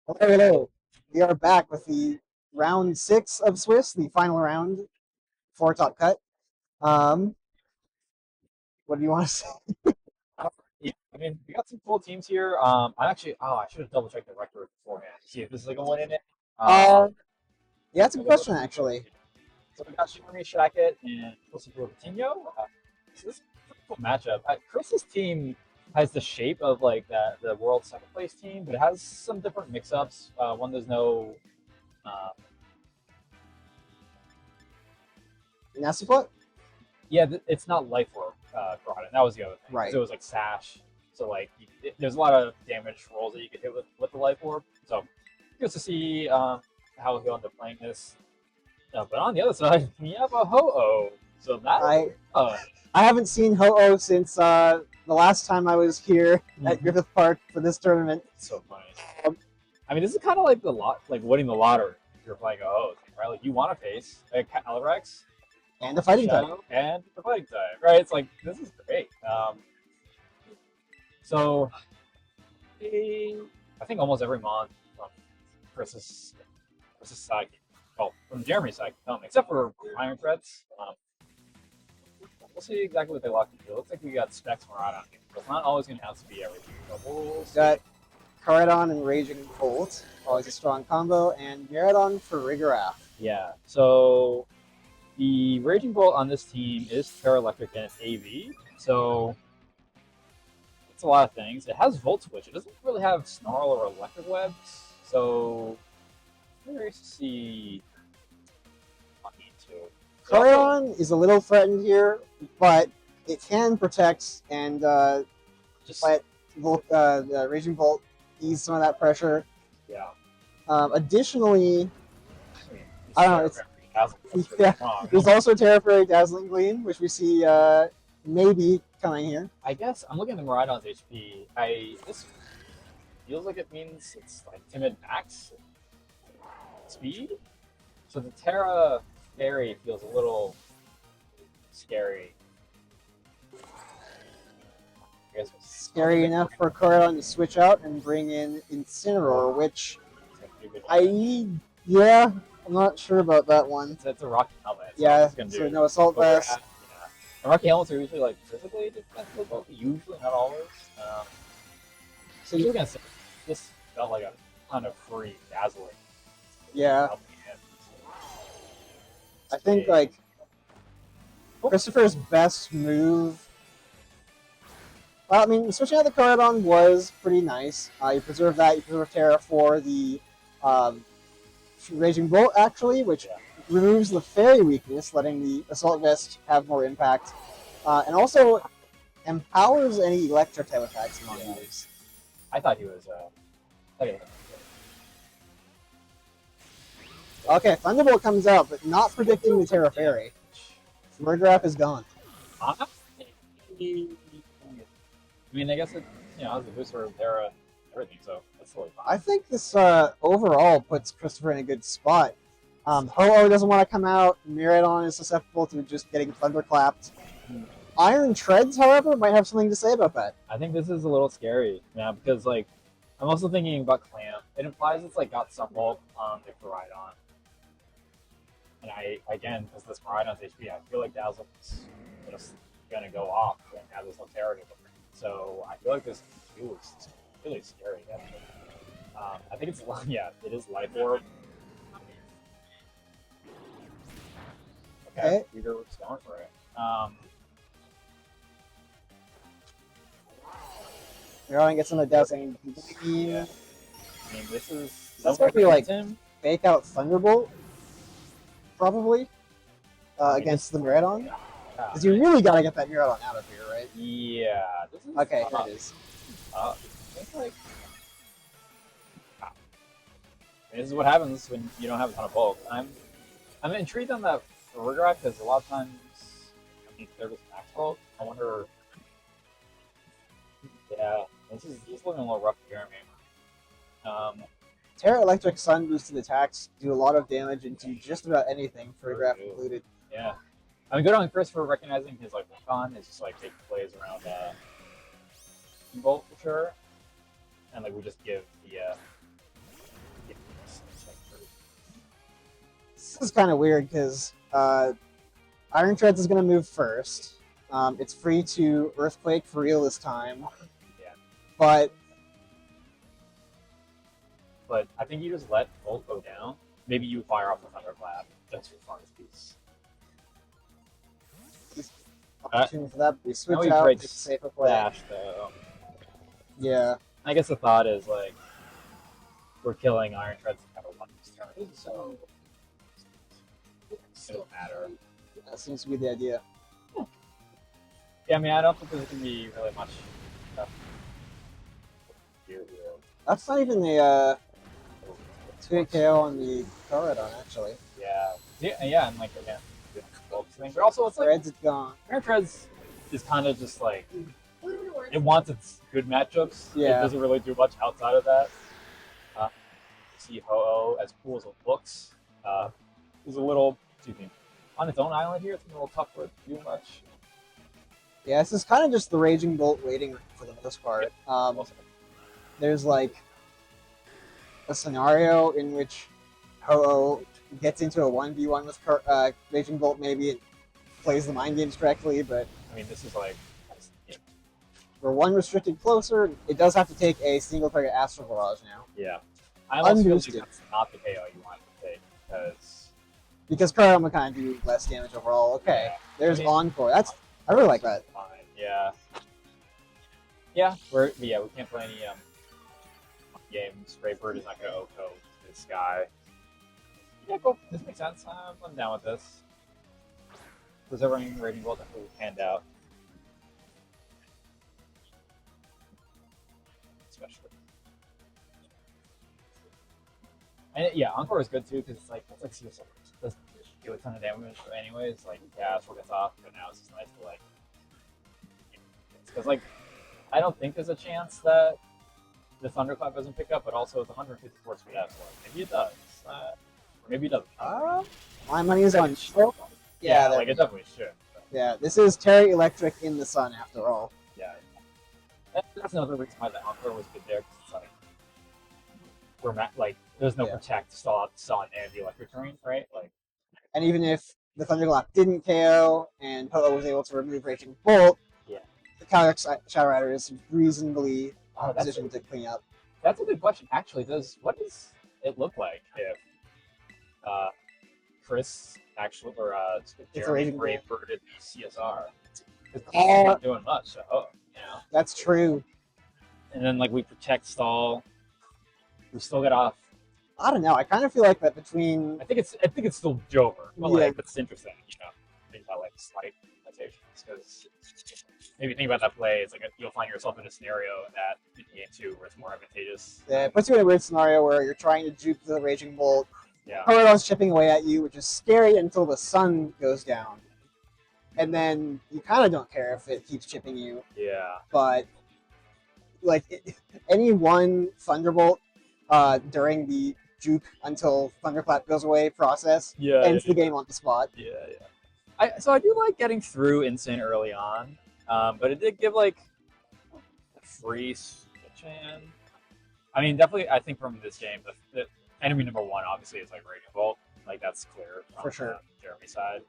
Hello, hello. We are back with the round 6 of Swiss, the final round for top cut. Um, what do you want to say? Yeah, I mean, we got some cool teams here. I should have double checked the record beforehand to see if this is like a win in it. Uh, yeah, that's a good We'll go question, through actually. So we got Shimmery Shacket and Patiño. So this is a pretty cool matchup. Chris's team has the shape of like the world second place team, but it has some different mix-ups. One there's no uh, Nasty foot? yeah, it's not life orb Corrado. That was the other thing because Right. it was like sash. So like there's a lot of damage rolls that you could hit with the life orb. So good to see how he'll end up playing this. But on the other side, we have a Ho-Oh. So that's I fun. I haven't seen Ho-Oh since the last time I was here at Mm-hmm. Griffith Park for this tournament. So funny. Um, I mean, this is kind of like like winning the lottery. If you're playing a Ho, right? Like you want to face a Calyrex, and the fighting type. Shadow, and the fighting type, right? It's like this is great. So I think almost every month from Chris's Chris's side, well, from Jeremy's side, except for Iron Threads. We'll see exactly what they lock into. It looks like we got Specs Marauder on here. So it's not always going to have to be everything. But we'll see. Got Caradon and Raging Bolt, always a strong combo, and Miradon for Rigorath. Yeah. So the Raging Bolt on this team is Terra Electric and it's AV. So it's a lot of things. It has Volt Switch. It doesn't really have Snarl or Electric Webs. So I'm curious to see what into. It also Caradon is a little threatened here, but it can protect and just let the Raging Bolt ease some of that pressure. yeah. Additionally, I mean, it's I don't know. Terra It's What's yeah. wrong? There's also Terra Fairy Dazzling Gleam, which we see maybe coming here. I guess I'm looking at the Miraidon's HP. This feels like it means it's like timid max speed. So the Terra Fairy feels a little scary. I guess we'll Scary enough for Caradon to switch out and bring in Incineroar, which yeah, I'm not sure about that one. it's a Rocky Helmet. So Yeah, it's gonna so do. no Assault But we're Vest. at, yeah. And Rocky Helmets are usually like physically defensive, but usually not always. So you're gonna say this felt like a ton of free dazzling. Yeah, Helping him. I think like Christopher's best move. Well, I mean, switching out the Caradon was pretty nice. You preserve that. You preserve Terra for the um, Raging Bolt, actually, which Yeah. removes the Fairy weakness, letting the Assault Vest have more impact, and also empowers any Electric type attacks among Yeah. moves. I thought he was. Okay. Okay, Thunderbolt comes out, but not predicting the Terra Fairy. Murgraf is gone. I mean, I guess it has a booster of Terra, everything, so that's totally fine. I think this overall puts Christopher in a good spot. Ho-Oh doesn't want to come out. Miradon is susceptible to just getting thunderclapped. Iron Treads, however, might have something to say about that. I think this is a little scary, yeah, because like I'm also thinking about Clamp. It implies it's like got some bulk on the Miraidon, and I again because this Miraidon's HP, I feel like Dazzle's just gonna go off and have this no Terra anymore. So I feel like this is really scary. Actually. I think it's yeah, it is Life Orb. Okay, Okay. Peter was going for it. Miradon gets on the Dazzling Gleam. Yeah, I mean this is That's gonna be like him. fake out Thunderbolt, probably, mean, against the Miradon. Yeah, Because you really gotta get that Miradon out of here, right? yeah. This is Okay, here it is. I think like this is what happens when you don't have a ton of bulk. I'm intrigued on that Rigorak because a lot of times I think they're just max bulk. I wonder. Yeah, this is looking a little rough for Jeremy. Terra Electric Sun boosted attacks do a lot of damage into just about anything, Photograph included. Yeah, I mean, good on Chris for recognizing his like con is just like taking plays around Bolt for sure, and like we just give the This is kind of weird because Iron Treads is going to move first. It's free to Earthquake for real this time. Yeah. But I think you just let Bolt go down. Maybe you fire off the Thunderclap just for fun piece. Opportunity for that. We switch we out. break It's a safer play. Dash though. Yeah. I guess the thought is like we're killing Iron Treads to have a one turn, so it doesn't matter. That seems to be the idea. Yeah, I mean, I don't think there's gonna be really much stuff here. That's not even the 2 KO on the Coradon, actually. Yeah, and like again, but also it's like Threads is gone. Iron Treads is kind of just like it wants its good matchups. Yeah. It doesn't really do much outside of that. See Ho-Oh, as cool as it looks, is a little, on its own island here. It's a little tough for it to do much. Yeah, this is kind of just the Raging Bolt waiting for the most part. There's like a scenario in which Ho-Oh gets into a 1v1 with Raging Bolt, maybe it plays the mind games correctly, but I mean, this is like for one restricted closer, it does have to take a single target Astral Barrage now. Yeah. I almost feel Unboosted. like that's not the KO you want to take Because Coradon would kind of do less damage overall. Okay, Yeah. there's I mean, Encore. I really like that. fine. Yeah. Yeah, we can't play any games. Raybird is not going to Oko this guy. Yeah, cool. This makes sense. I'm down with this. Preserving Raging Bolt definitely panned out. Especially. And yeah, Encore is good too because it's like CSR. It doesn't do a ton of damage anyways. Like yeah, Astral gets off, but now it's just nice to like because like I don't think there's a chance that the Thunderclap doesn't pick up, but also it's 154 speed F. Maybe it does, or maybe it doesn't. My money is on. Yeah, there like we it go. definitely should. Yeah, this is Terry Electric in the sun after all. Yeah, that's another reason why the Encore was good there. Cause it's like like there's no protect to stall out the sun and the electric terrain, right? Like, And even if the Thunderclap didn't KO and Ho-Oh was able to remove Raging Bolt, yeah, the counter Shadow Rider is reasonably that's positioned to clean up. That's a good question. Actually, what does it look like if Chris actually or Jeremy Raybird CSR? Because he's not doing much. So, That's true. And then like we protect stall, we still get off. I don't know. I kind of feel like that between. I think it's still Jover, but Yeah. like that's interesting. Think about like slight limitations because maybe think about that play. It's like you'll find yourself in a scenario that in game 2 where it's more advantageous. Yeah, it puts you in a weird scenario where you're trying to juke the Raging Bolt. Yeah. Coradon's chipping away at you, which is scary until the sun goes down. And then you kind of don't care if it keeps chipping you. Yeah. But, like, any one Thunderbolt during the juke until Thunderclap goes away process ends the game on the spot. Yeah. So I do like getting through Insane early on, but it did give like a free switch in. I mean, definitely, I think from this game, the enemy number 1 obviously is like Raging Bolt. Like that's clear from For sure. Jeremy's side.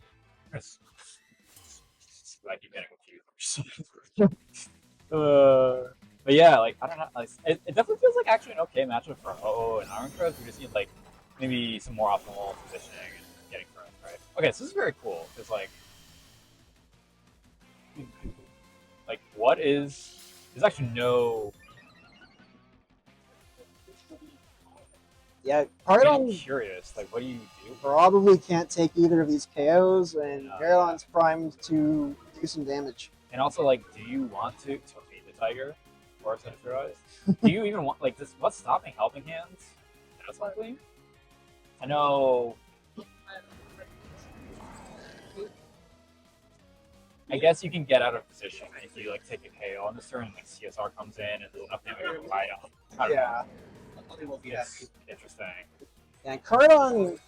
I keep getting confused. But yeah, like I don't know. Like, it definitely feels like actually an okay matchup for Ho-Oh and Iron Treads. We just need like maybe some more optimal positioning and getting thrown, right? Okay, so this is very cool. It's like what is? There's actually no. Yeah, I'm Coradon curious. Like, what do you do? probably can't take either of these KOs, and No. Coradon's primed to do some damage. And also, like, do you want to beat the Tiger? Or set your eyes? Do you even want like this? What's stopping Helping Hands? That's likely. I know. I guess you can get out of position if you like take a KO on this turn and like CSR comes in and there's enough damage to fight on. I don't know. It's interesting. And Coradon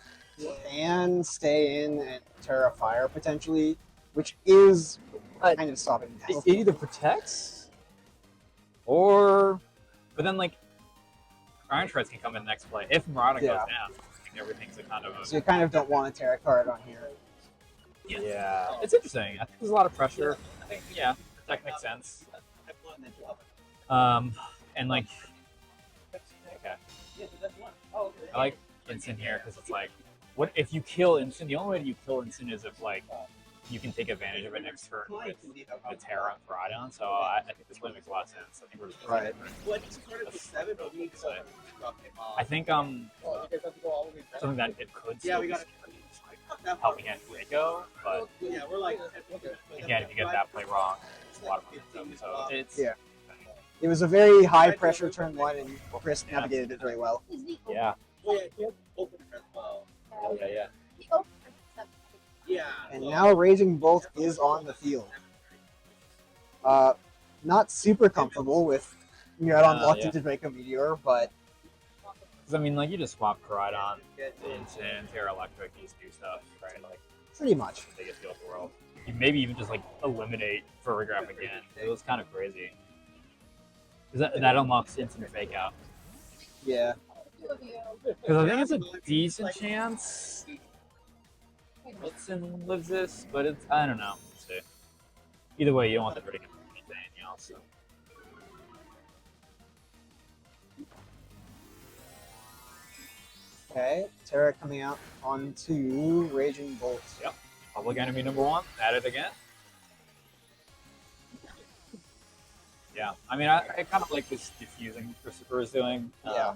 can stay in and Terra Fire potentially, which is kind of stopping. It either protects or, but then like Iron Treads can come in next play if Marauder goes down. think everything's a kind of So you kind of don't want a Terra card on here. yeah. It's interesting. I think there's a lot of pressure. I think that makes sense. And like okay, I like Instant here because it's like, what if you kill Instant? The only way you kill Instant is if like you can take advantage of it next turn with the Terra and Koraidon. So I think this play makes a lot of sense. I think we're just Right. I think something that it could still be helping against Draco, but again, if you get that play wrong, it's a lot of momentum. So it's It was a very high pressure turn one, and Chris navigated it very well. yeah. And now Raging Bolt is on the field. Not super comfortable with Miraidon locked into Draco Meteor, but because I mean, like you just swap Koraidon into Terra Electric, you just do stuff, right? Like pretty much. the biggest deal in the world. You maybe even just like eliminate Furrygraph again. It was kind of crazy. Because that unlocks instant fake out. Yeah. Because I think it's a decent chance Blitzen lives this, but it's, I don't know. Let's see. Either way, you don't want the pretty anything else. So. Okay, Terra coming out onto Raging Bolt. Yep. Public enemy number 1. At it again. Yeah. I mean, I kind of like this diffusing Christopher is doing. Yeah.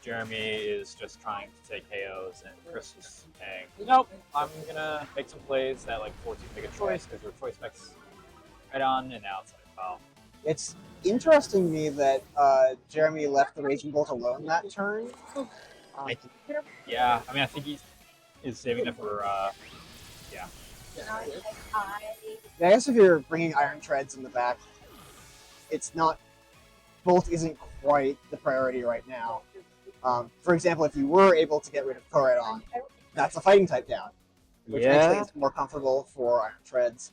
Jeremy is just trying to take KOs, and Chris is saying, nope, I'm going to make some plays that like force you to make a choice, because your choice specs right on, and now it's like, well. It's interesting to me that Jeremy left the Raging Bolt alone that turn. Yeah, I mean, I think he is saving it for, yeah. I guess if you're bringing Iron Treads in the back, it's not, Bolt isn't quite the priority right now. For example, if you were able to get rid of Koraidon, that's a fighting type down, which makes things more comfortable for Iron Treads.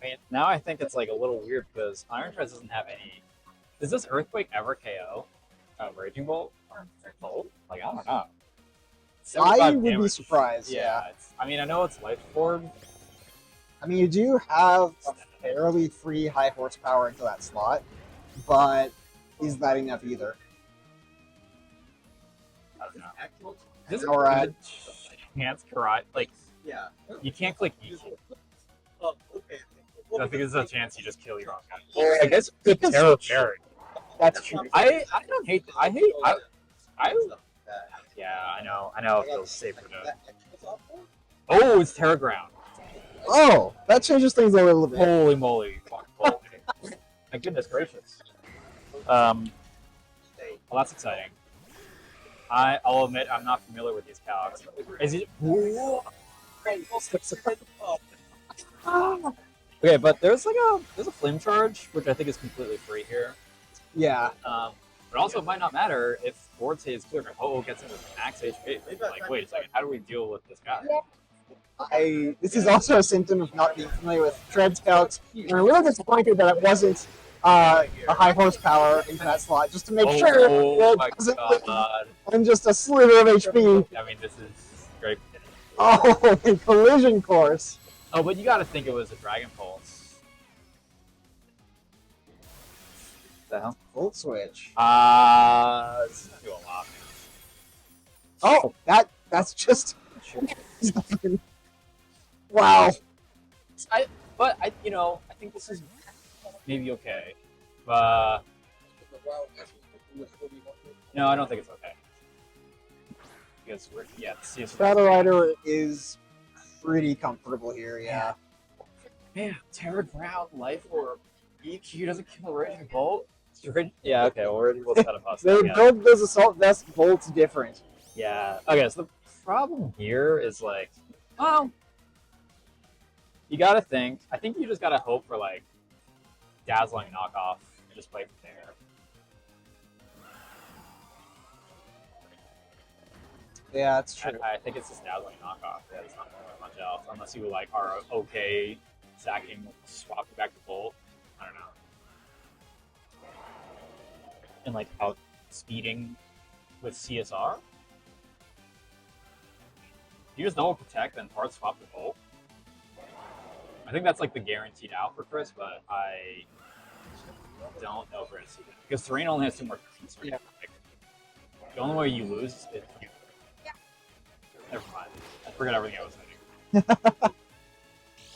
I mean, now I think it's like a little weird because Iron Treads doesn't have any. Does this Earthquake ever KO Raging Bolt? Bolt? Like, I don't know. I would be damage. surprised. Yeah. I mean, I know it's Life Orb. I mean, you do have a fairly free high horsepower into that slot, but is that enough either? I don't know. This is Alright. chance karate. Like, you can't click E. I think there's a chance you just kill your own guy. Well, I guess good Terror Fairy. That's true. I don't hate. I yeah, I know. It feels safer to. Oh, it's Terra Ground. Oh, that changes things a little bit. Holy moly! Holy. My goodness gracious. Well, that's exciting. I'll admit I'm not familiar with these calcs. Is it? Okay, but there's a flame charge, which I think is completely free here. Yeah. But also, it might not matter if board state is clear. Ho gets into max HP. Like, wait a second, how do we deal with this guy? This is also a symptom of not being familiar with Tread Scouts. And I'm really disappointed that it wasn't a high horsepower into that slot, just to make sure that it doesn't I'm just a sliver of HP. I mean, this is great. Oh, the collision course. Oh, but you got to think it was a Dragon Pulse. What the hell? Volt switch. This is doing a lot. Oh, that's just. Wow. I think this is maybe okay. No, I don't think it's okay. Because Shadow Rider is pretty comfortable here, yeah. Man, Terra Ground, Life Orb, EQ doesn't kill Raging Bolt. Yeah, okay, well, we'll set up us. They build those Assault Vest bolts different. Yeah. Okay, so the problem here is like, well, you gotta think. I think you just gotta hope for like dazzling knockoff and just play from there. Yeah, that's true. I think it's just dazzling knockoff. Yeah, there's not really much else unless you like are okay sacking, swapping back to Bolt. I don't know. And like out speeding with CSR. You just double protect and hard swap the Volt. I think that's like the guaranteed out for Chris, but I don't know if we're gonna see that because Terrain only has 2 more turns. Yeah. The only way you lose is if you. Never mind. I forgot everything I was saying.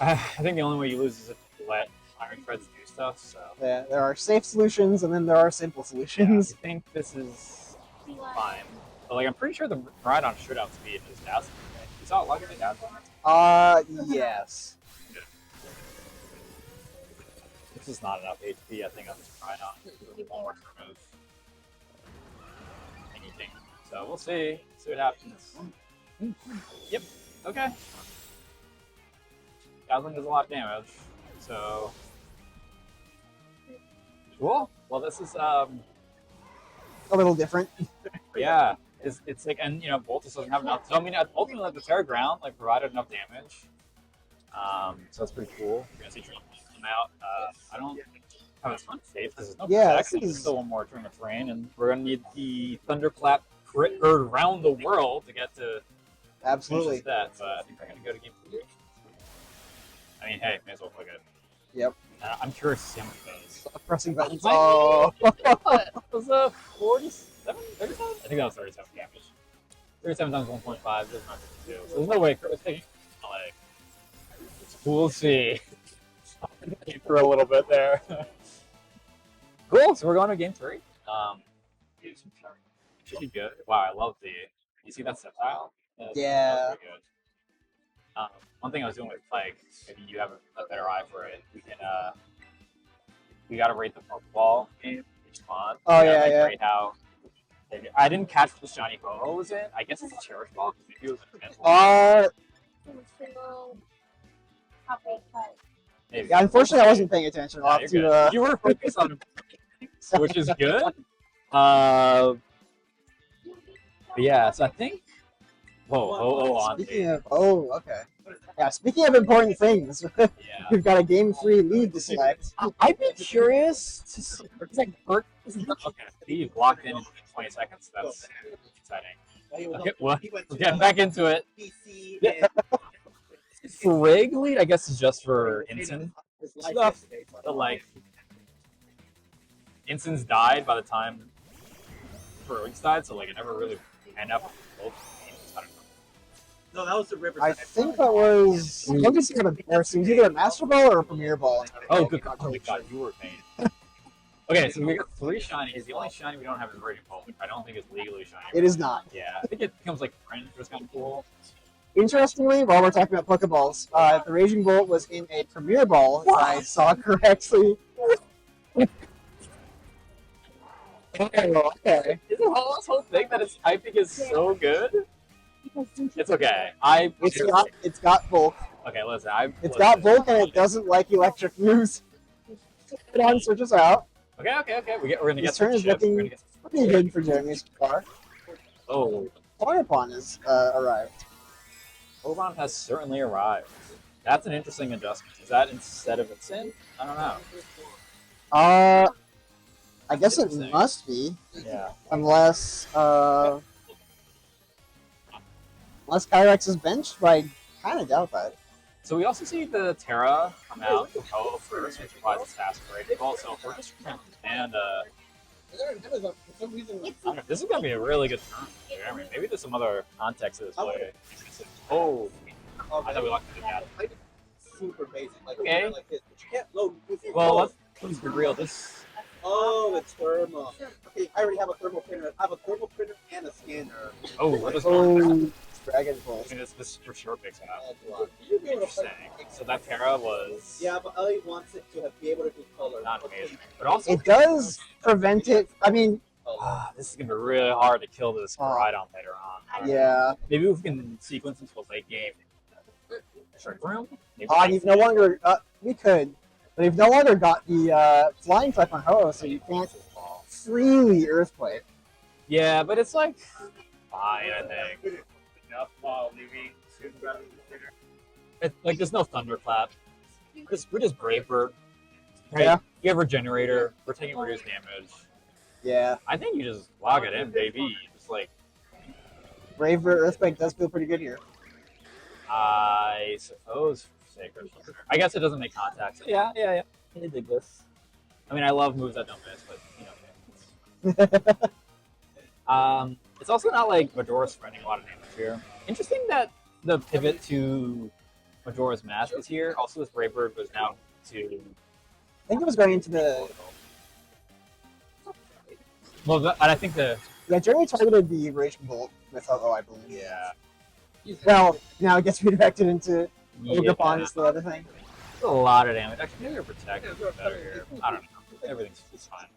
I think the only way you lose is if you let Iron Threads do stuff. So Yeah, there are safe solutions and then there are simple yeah, solutions. I think this is fine. But like, I'm pretty sure the Rhydon should outspeed his Dazzle. Right? You saw it lugging the Dazzle? Yes. This is not enough HP, I think, on this Rhydon. One more to remove anything. So we'll see. See what happens. Yep. Okay. Dazzling does a lot of damage. So cool. Well, this is A little different. yeah. It's like, and you know, Boltus doesn't have enough. So I mean, ultimately, like, the Terra Ground like provided enough damage. So that's pretty cool. You're gonna see Dream come out. I don't have a ton of faith because there's no protection. There's still one more Dream of Terrain, and we're gonna need the Thunderclap crit around the world to get to Absolutely. that. But I think we're gonna go to game 3. I mean, hey, may as well click it. Yep. I'm curious to see how much it does. Pressing buttons. Oh. Oh. Was 47? 37? I think that was 37 damage. 37 times 1.5 is not 52. So there's no way Chris taking like. We'll see. For a little bit there. Cool. So we're going to game 3. Should be good. Wow, I love the. You see that step tile? Yeah. That's pretty good. One thing I was doing with like, maybe you have a better eye for it. We can. We gotta rate the Pokeball game each mod. Oh, yeah, yeah. Rate how. I didn't catch what Johnny Ho was in. I guess it's a Cherish Ball because maybe it was a maybe. Yeah, unfortunately, I wasn't paying attention. I'll have to, You were focused on which is good. But yeah, so I think. Whoa, on. Speaking of, okay. Yeah, speaking of important things, Yeah. we've got a game 3 lead to select. I'd be curious to see. It's like Bert. Okay, he blocked in 20 seconds. That's exciting. Okay, well, we're getting back into it. Yeah. Frig lead, I guess, is just for Ensign stuff. But like, Ensign's died by the time Frig's died, so like it never really panned out for both teams. I don't know. No, that was the river. I think that was. What was it? It was either a Master Ball or a Premier Ball. Oh, good God. Oh, my God, you were paying. Okay, so we got 3 shinies. The only shiny we don't have is Raging Ball, which I don't think is legally shiny. It is not. Yeah, I think it becomes like fringe, which is kind of cool. Interestingly, while we're talking about Pokeballs, the Raging Bolt was in a Premier Ball, if I saw correctly. Okay. Is it this whole thing that its typing is so good? It's okay. It's got Bulk. Okay, listen. It's got Bulk and it doesn't like electric moves. It on switches out. Okay. We're gonna get His some turn is chips. We're looking gonna get some pretty good for Jeremy so far. Oh, Fireball has arrived. Oban has certainly arrived. That's an interesting adjustment. Is that instead of its in? I don't know. I guess it must be. Yeah. Unless Kyrex is benched, but I kind of doubt that. So we also see the Terra come out from Ho first, which applies its fast break. Also, we're just trying to understand. I don't know, this is gonna be a really good turn. I mean, maybe there's some other context to this play. Oh, I thought we locked it in. Super basic. Like, Okay. like this, but you can't load. Well, let's be real. This. Oh, it's thermal. Okay, I already have a thermal printer. I have a thermal printer and a scanner. Oh, what is Dragon Pulse. I mean, this for sure picks up. That's why. You'd be able to Interesting. play- So that Terra was Yeah, but Elliot wants it to be able to do color. not amazing, but also It does prevent it. I mean, this is gonna be really hard to kill this Rhydon later on. yeah. Maybe we can sequence into a late game. Shrink Room? Maybe You've no longer. We could, but you've no longer got the flying type on Ho, so you can't freely Earthquake. Yeah, but it's like fine, I think. It's like there's no thunderclap. We're just Bravebird. Right? Yeah. You have Regenerator. We're taking reduced damage. Yeah. I think you just log it in, baby. Just like Brave Earthquake does feel pretty good here. I suppose Sacred. I guess it doesn't make contact. So yeah. I dig this. I mean, I love moves that don't miss, but it's also not like Majora's spreading a lot of damage here. Interesting that the pivot to Majora's Mask is here. Also, this Brave Bird was now to. I think it was going into the. Well, and I think the. Yeah, Jeremy targeted the Raging Bolt with Ho-Oh, I believe. Yeah. Well, now it gets redirected into Yeah. Ogre is the other thing. A lot of damage. Actually, maybe Protect is better here. I don't know. Everything's fine.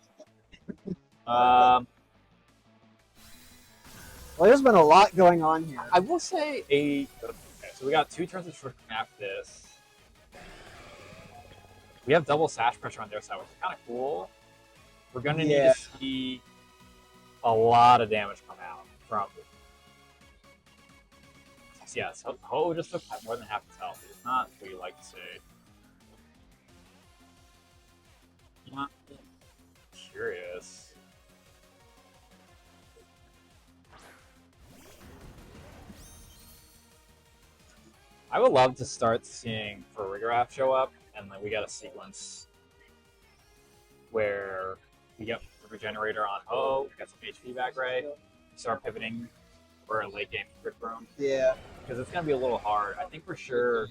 Well, there's been a lot going on here. I will say okay, so we got 2 turns of short map this. We have double sash pressure on their side, which is kind of cool. We're gonna need to see a lot of damage come out from. Yeah, so Ho just took more than half its health. It's not what you like to see. I'm curious. I would love to start seeing Farigarath show up, and then we got a sequence where we get Regenerator on Ho, we get some HP back right, start pivoting for a late game Trick Room. Yeah. Because it's going to be a little hard. I think for sure.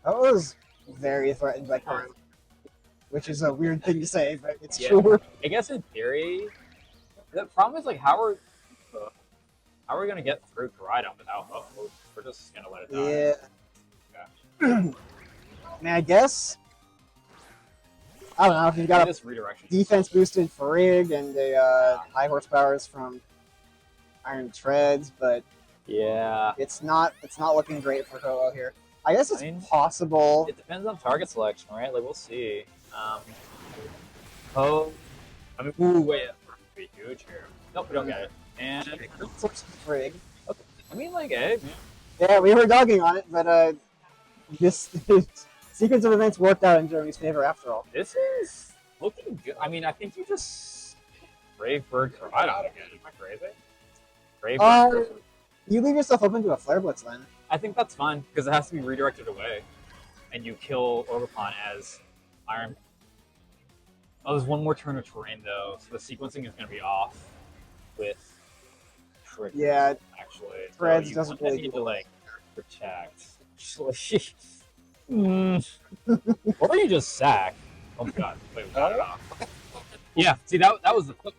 That was very threatened by Karma, which is a weird thing to say, but it's Yeah. true. I guess in theory, the problem is like how are we going to get through Koraidon without Ho? We're just going to let it die. Yeah. I mean, I guess. I don't know if you've got a this redirection defense boosted Farig and a high horsepowers from Iron Treads, but yeah, it's not looking great for Ho-Oh here. I guess it's possible. It depends on target selection, right? Like we'll see. Ho, I mean, ooh, wait, pretty huge here. Nope, we don't get it. And Farig. okay. I mean, like, hey, Yeah, we were dogging on it, but this sequence of events worked out in Jeremy's favor after all. this is looking good. I mean, I think you just Brave Bird Koraidon again. Am I crazy? Brave Bird. You leave yourself open to a Flare Blitz then. I think that's fine because it has to be redirected away, and you kill Ogerpon as Iron. Oh, there's one more turn of terrain though, so the sequencing is going to be off with Trick. Yeah, actually, Threads so doesn't really really need do to like protect. Or you just sack. Oh my god! Wait, we got it off. Yeah, see that was the flip.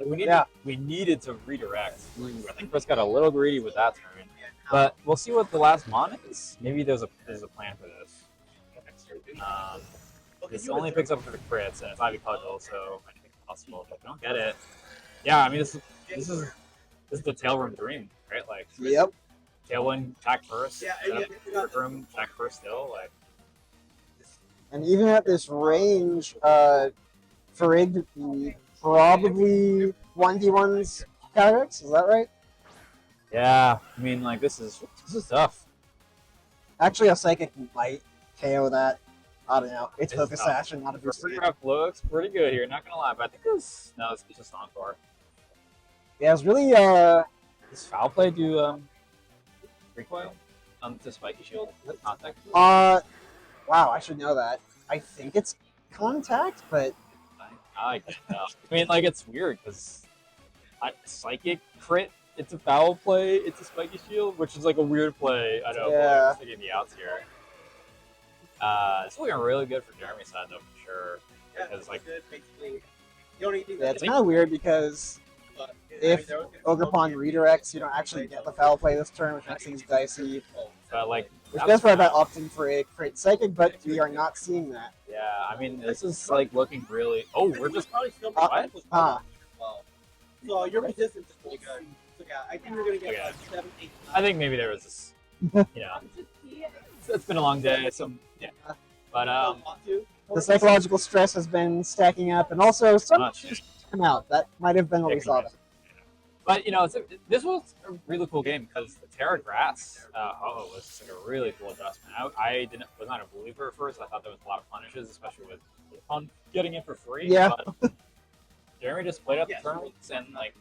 We needed to redirect. I think Chris got a little greedy with that turn, but we'll see what the last mon is. Maybe there's a plan for this. This only picks up for the crits, and it's Ivy Cudgel, so anything's possible. But if we don't get it, yeah, I mean this is the tail room dream, right? Like Yep. Tailwind attack first, Yeah, Trick Room attack first still, like. And even at this range, Farig probably 1v1's Calyrex, is that right? Yeah, I mean, like this is tough. Actually, a Psychic might KO that. I don't know. It's It's Focus tough. Sash and not a Your Boost. Graph looks pretty good here, not gonna lie, but I think it's just Encore. Yeah, it's really Does Foul Play do recoil to Spiky Shield? Is that contact? wow, I should know that. I think it's Contact, but I can't tell. I mean, like it's weird because Psychic crit, it's a Foul Play, it's a Spiky Shield, which is like a weird play. I know, Yeah. but like, taking the outs here. It's looking really good for Jeremy's side though, for sure. Because like, yeah, it's kind of weird because if Ogerpon redirects, you don't actually get the Foul Play this turn, which makes things dicey. like, Which does provide that option for a Crit Psychic, but we are not seeing that. yeah, I mean, this is like looking really. Oh, we're just probably still what? So your resistance is pretty good. So yeah, I think you're gonna get like 7, 8, 9. I think maybe there was this. You know, it's been a long day, so yeah. But The psychological stress has been stacking up, and also some much. just come out. That might have been what we thought of. But you know, this was a really cool game because the Terra Grass was like a really cool adjustment. I was not a believer at first. I thought there was a lot of punishes, especially with fun getting it for free. Yeah. But Jeremy just played up the tournaments and like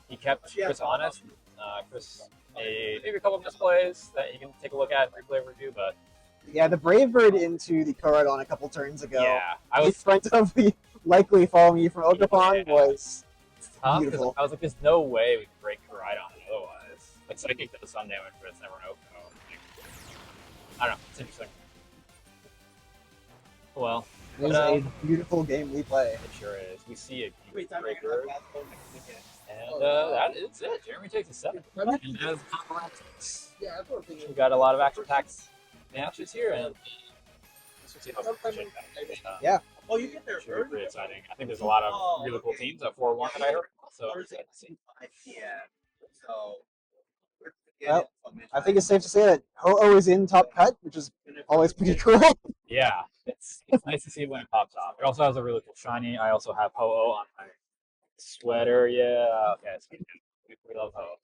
he kept Chris honest. Chris made maybe a couple of misplays that you can take a look at replay review, but Yeah, the Brave Bird into the Koradon a couple turns ago. yeah, I In was front of the likely following you from Okapon was tough because beautiful. I was like, there's no way we can break Koraidon otherwise. Like Psychic does some damage, but it's never an Oko. Like, I don't know. It's interesting. Well, It is a beautiful game we play. it sure is. We see a Wait, time breaker, and that is it. Jeremy takes a 7. And as Yeah, that's what I'm thinking. we got a lot of action packs matches here, and let's see how Yeah. Oh, you get there should be early? pretty exciting. I think there's a lot of really cool teams at 4-1 that I heard. So Thursday at 5 p.m. So, Well, I think it's safe to say that Ho-Oh is in top cut, which is always pretty cool. yeah, it's nice to see it when it pops off. It also has a really cool shiny. I also have Ho-Oh on my sweater. Yeah, okay, so we love Ho-Oh.